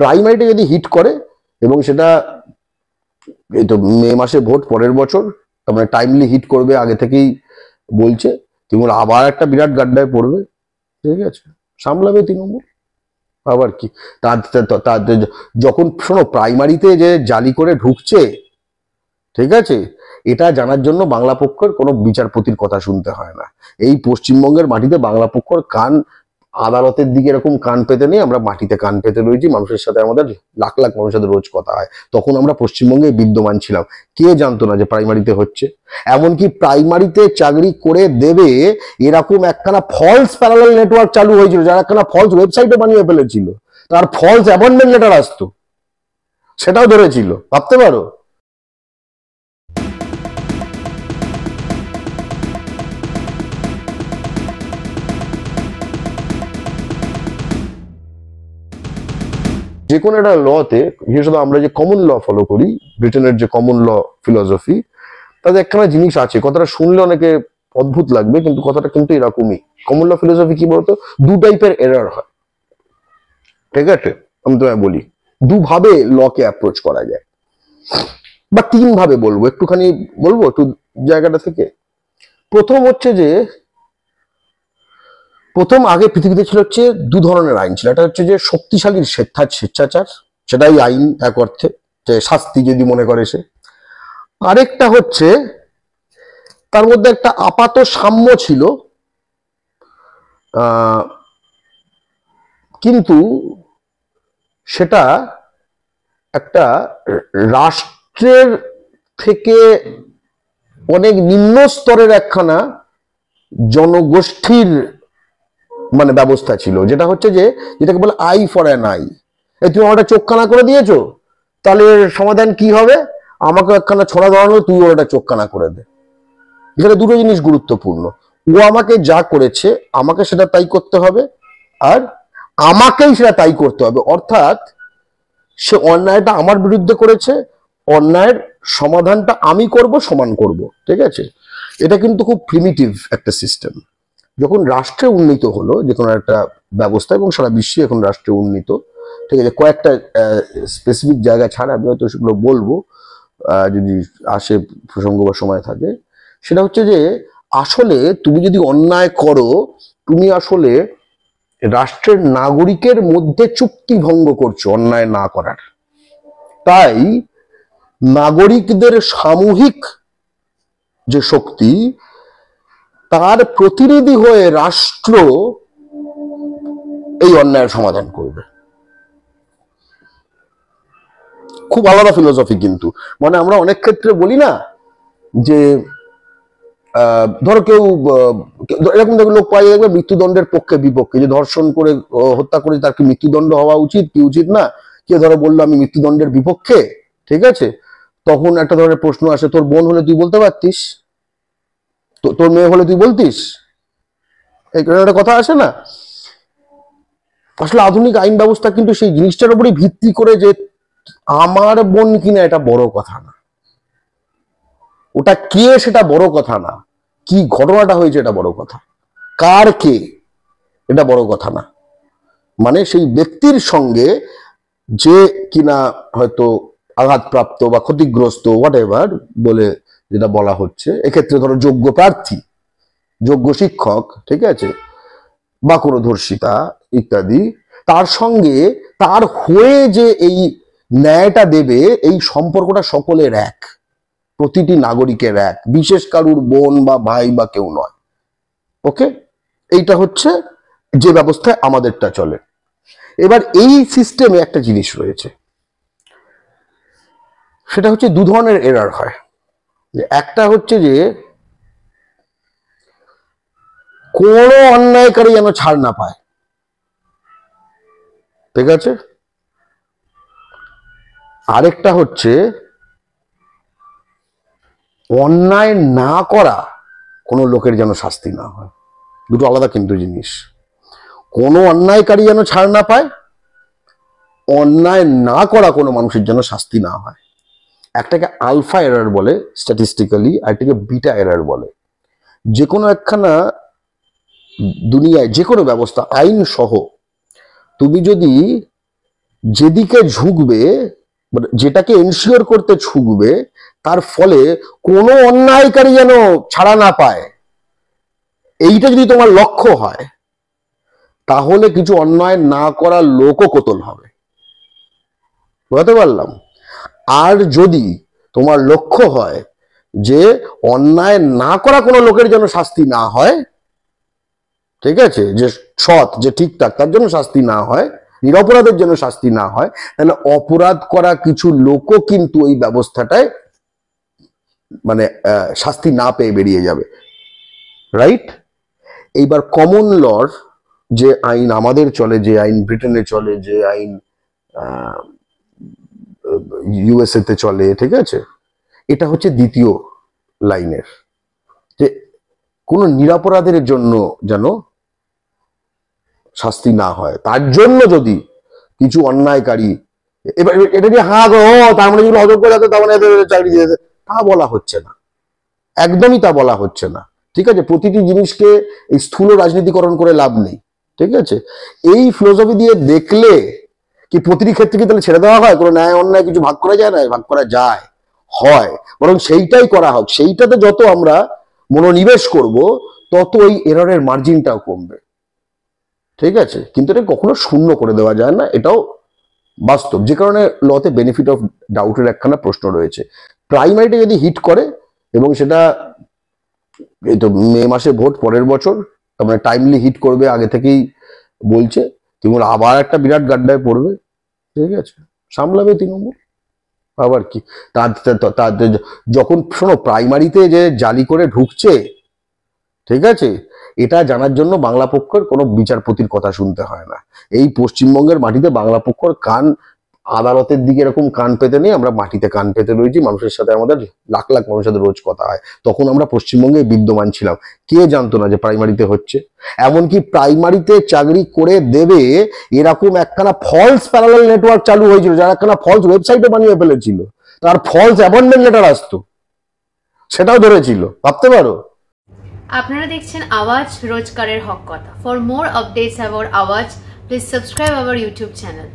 প্রাইমারিটা যদি হিট করে, এবং সেটা এই তো মে মাসে ভোট পরের বছর, তার মানে টাইমলি হিট করবে আগে থেকেই বলছে, তৃণমূল আবার একটা বিরাট গাড্ডায় পড়বে। ঠিক আছে, সামলাবে তৃণমূল, আবার কি। তার যখন শোনো প্রাইমারিতে যে জালি করে ঢুকছে, ঠিক আছে, এটা জানার জন্য বাংলা পক্ষের কোনো বিচারপতির কথা শুনতে হয় না। এই পশ্চিমবঙ্গের মাটিতে বাংলা পক্ষের কান আদালতের দিকে এরকম কান পেতে নেই, আমরা মাটিতে কান পেতে রয়েছি, মানুষের সাথে আমাদের লাখ লাখ মানুষের সাথে রোজ কথা হয়। তখন আমরা পশ্চিমবঙ্গে বিদ্যমান ছিলাম, কে জানতো না যে প্রাইমারিতে হচ্ছে। এমনকি প্রাইমারিতে চাকরি করে দেবে এরকম একখানা ফলস প্যারালাল নেটওয়ার্ক চালু হয়েছিল, যারা একখানা ফলস ওয়েবসাইটও বানিয়ে ফেলেছিল, তার ফলস অ্যাপয়েন্টমেন্ট লেটার আসতো, সেটাও ধরেছিল, ভাবতে পারো। যে কোনো একটা লতে, বিশেষত আমরা যে কমন ল ফলো করি, ব্রিটেনের যে কমন ল ফিলসফি, তাদের একখানা জিনিস আছে, কথাটা শুনলে অনেকে অদ্ভুত লাগবে, কিন্তু কথাটা কিন্তু এরকমই। কমন ল ফিলসফি কি বলতো, দু টাইপের এরর হয়, ঠিক আছে, আমি তোমায় বলি, দুভাবে লকে অ্যাপ্রোচ করা যায়, বা তিন ভাবে বলবো, একটুখানি বলবো একটু জায়গাটা থেকে। প্রথম হচ্ছে যে, প্রথম আগে পৃথিবীতে ছিল হচ্ছে দু ধরনের আইন ছিল। একটা হচ্ছে যে শক্তিশালীর স্বেচ্ছাচার, সেটাই আইন এক অর্থে, যে শাস্তি যদি মনে করে সে। আরেকটা হচ্ছে তার মধ্যে একটা আপাত সাম্য ছিল, কিন্তু সেটা একটা রাষ্ট্রের থেকে অনেক নিম্ন স্তরের একখানা জনগোষ্ঠীর মানে ব্যবস্থা ছিল, যেটা হচ্ছে যে, যেটাকে বলে আই ফর অ্যান আই। এই তুমি আমার চোখ কানা করে দিয়েছো, তাহলে সমাধান কি হবে, আমাকে একখানা ছোড়া ধরানো, তুই ওর একটা চোখ কানা করে দে। এখানে দুটো জিনিস গুরুত্বপূর্ণ, ও আমাকে যা করেছে আমাকে সেটা তাই করতে হবে, আর আমাকেই সেটা তাই করতে হবে। অর্থাৎ সে অন্যায়টা আমার বিরুদ্ধে করেছে, অন্যায়ের সমাধানটা আমি করব, সমান করব, ঠিক আছে। এটা কিন্তু খুব প্রিমিটিভ একটা সিস্টেম। যখন রাষ্ট্রে উন্নীত হলো যে কোনো একটা ব্যবস্থা, এবং সারা বিশ্বে এখন রাষ্ট্রে উন্নীত, ঠিক আছে, কয়েকটা স্পেসিফিক জায়গা ছাড়া আমি হয়তো সেগুলো বলবো যদি আসে প্রসঙ্গ বা সময় থাকে। সেটা হচ্ছে যে, আসলে তুমি যদি অন্যায় করো, তুমি আসলে রাষ্ট্রের নাগরিকের মধ্যে চুক্তি ভঙ্গ করছো অন্যায় না করার। তাই নাগরিকদের সামূহিক যে শক্তি, তার প্রতিনিধি হয়ে রাষ্ট্র এই অন্যায়ের সমাধান করবে। খুব আলাদা ফিলোসফি কিন্তু, মানে আমরা অনেক ক্ষেত্রে বলি না যে, ধরো কেউ এরকম লোক পাই দেখবে মৃত্যুদণ্ডের পক্ষে বিপক্ষে, যে ধর্ষণ করে হত্যা করে তার কি মৃত্যুদণ্ড হওয়া উচিত কি উচিত না, কে ধরো বললো আমি মৃত্যুদণ্ডের বিপক্ষে, ঠিক আছে, তখন একটা ধরনের প্রশ্ন আসে, তোর বোন হলে তুই বলতে পারতিস, তোর মেয়ে হলে তুই বলতিস, এই একটা কথা আসে না। আসলে আধুনিক আইন ব্যবস্থা কিন্তু সেই জিনিসটার উপরই ভিত্তি করে, যে আমার বোন কিনা এটা বড় কথা না, ওটা কে সেটা বড় কথা না, কি ঘটনাটা হয়েছে এটা বড় কথা, কার কে এটা বড় কথা না। মানে সেই ব্যক্তির সঙ্গে যে কিনা হয়তো আঘাতপ্রাপ্ত বা ক্ষতিগ্রস্ত হোয়াট এভার বলে যেটা বলা হচ্ছে, এক্ষেত্রে ধরো যোগ্য প্রার্থী, যোগ্য শিক্ষক, ঠিক আছে, বা কোনো ধর্ষিতা ইত্যাদি, তার সঙ্গে তার হয়ে যে এই ন্যায়টা দেবে, এই সম্পর্কটা সকলের এক, প্রতিটি নাগরিকের এক, বিশেষ কারুর বোন বা ভাই বা কেউ নয়। ওকে, এইটা হচ্ছে যে ব্যবস্থায় আমাদেরটা চলে। এবার এই সিস্টেমে একটা জিনিস রয়েছে, সেটা হচ্ছে দু ধরনের এরার হয়। একটা হচ্ছে যে কোনো অন্যায়কারী যেন ছাড় না পায়, ঠিক আছে। আরেকটা হচ্ছে অন্যায় না করা কোনো লোকের যেন শাস্তি না হয়। দুটো আলাদা কিন্তু জিনিস। কোনো অন্যায়কারী যেন ছাড় না পায়, অন্যায় না করা কোনো মানুষের যেন শাস্তি না হয়। একটাকে আলফা এরার বলে স্ট্যাটিস্টিক্যালি, আর একটাকে বিটা এরার বলে। যে কোনো একখানা দুনিয়ায় যে কোনো ব্যবস্থা আইন সহ তুমি যদি যেদিকে ঝুঁকবে, যেটাকে এনশিওর করতে ঝুঁকবে, তার ফলে কোনো অন্যায়কারী যেন ছাড়া না পায়, এইটা যদি তোমার লক্ষ্য হয়, তাহলে কিছু অন্যায় না করার লোকও কোতল হবে। বুঝতে পারলাম? আর যদি তোমার লক্ষ্য হয় যে অন্যায় না করা কোনো লোকের যেন শাস্তি না হয়, ঠিক আছে, যে সৎ, যে ঠিকঠাক, তার জন্য শাস্তি না হয়, নিরপরাধের জন্য শাস্তি না হয়, তাহলে অপরাধ করা কিছু লোকও কিন্তু এই ব্যবস্থাটায় মানে শাস্তি না পেয়ে বেরিয়ে যাবে। রাইট? এইবার কমন লর যে আইন আমাদের চলে, যে আইন ব্রিটেনে চলে, যে আইন ইউএসএ তে চলে, ঠিক আছে, এটা হচ্ছে দ্বিতীয় লাইনের, যে কোনো নিরপরাধের জন্য যেন শাস্তি না হয়, তার জন্য যদি কিছু অন্যায়কারী, এবার এটা দিয়ে হা গো তার মানে যেগুলো অযোগ্য যাতে তার মানে চাকরি দিয়ে, তা বলা হচ্ছে না, একদমই তা বলা হচ্ছে না। ঠিক আছে, প্রতিটি জিনিসকে এই স্থূল রাজনীতিকরণ করে লাভ নেই। ঠিক আছে, এই ফিলোসফি দিয়ে দেখলে কি প্রতিটি ক্ষেত্রে কি তাহলে ছেড়ে দেওয়া হয়? কোনো ন্যায় অন্যায় কিছু ভাগ করা যায় না? ভাগ করা যায়, হয়, বরং সেইটাই করা হোক। সেইটাতে যত আমরা মনোনিবেশ করব, তত ওই এররের মার্জিনটাও কমবে। ঠিক আছে, কিন্তু এটা কখনো শূন্য করে দেওয়া যায় না, এটাও বাস্তব। যে কারণে লতে বেনিফিট অফ ডাউটের একখানা প্রশ্ন রয়েছে। প্রাইমারিটা যদি হিট করে, এবং সেটা এই তো মে মাসে ভোট, পরের বছর, তার মানে টাইমলি হিট করবে, আগে থেকেই বলছে, তৃণমূল আবার একটা বিরাট গাড্ডায় পড়বে। ঠিক আছে, সামলাবে তৃণমূল, আবার কি। তার যখন শোনো, প্রাইমারিতে যে জালি করে ঢুকছে, ঠিক আছে, এটা জানার জন্য বাংলা পক্ষের কোনো বিচারপতির কথা শুনতে হয় না। এই পশ্চিমবঙ্গের মাটিতে বাংলা পক্ষের কান আদালতের দিকে এরকম কান পেতে নেই, আমরা মাটিতে কান পেতে রয়েছি। মানুষের সাথে আমাদের লাখ লাখ মানুষের সাথে রোজ কথা হয়। তখন আমরা পশ্চিমবঙ্গে বিদ্যমান ছিলাম, কে জানতো না যে প্রাইমারিতে হচ্ছে। এমনকি প্রাইমারিতে চাকরি করে দেবে এরকম একখানা ফলস প্যারালাল নেটওয়ার্ক চালু হয়েছিল, যারা একখানা ফলস ওয়েবসাইটও বানিয়ে ফেলেছিল, তার ফলস অ্যাপয়েন্টমেন্ট লেটার আসতো, সেটাও ধরেছিল, ভাবতে পারো। আপনারা দেখছেন আওয়াজ, রোজকারের হক কথা। ফর মোর আপডেটস অ্যাবাউট আওয়াজ, please subscribe our YouTube channel.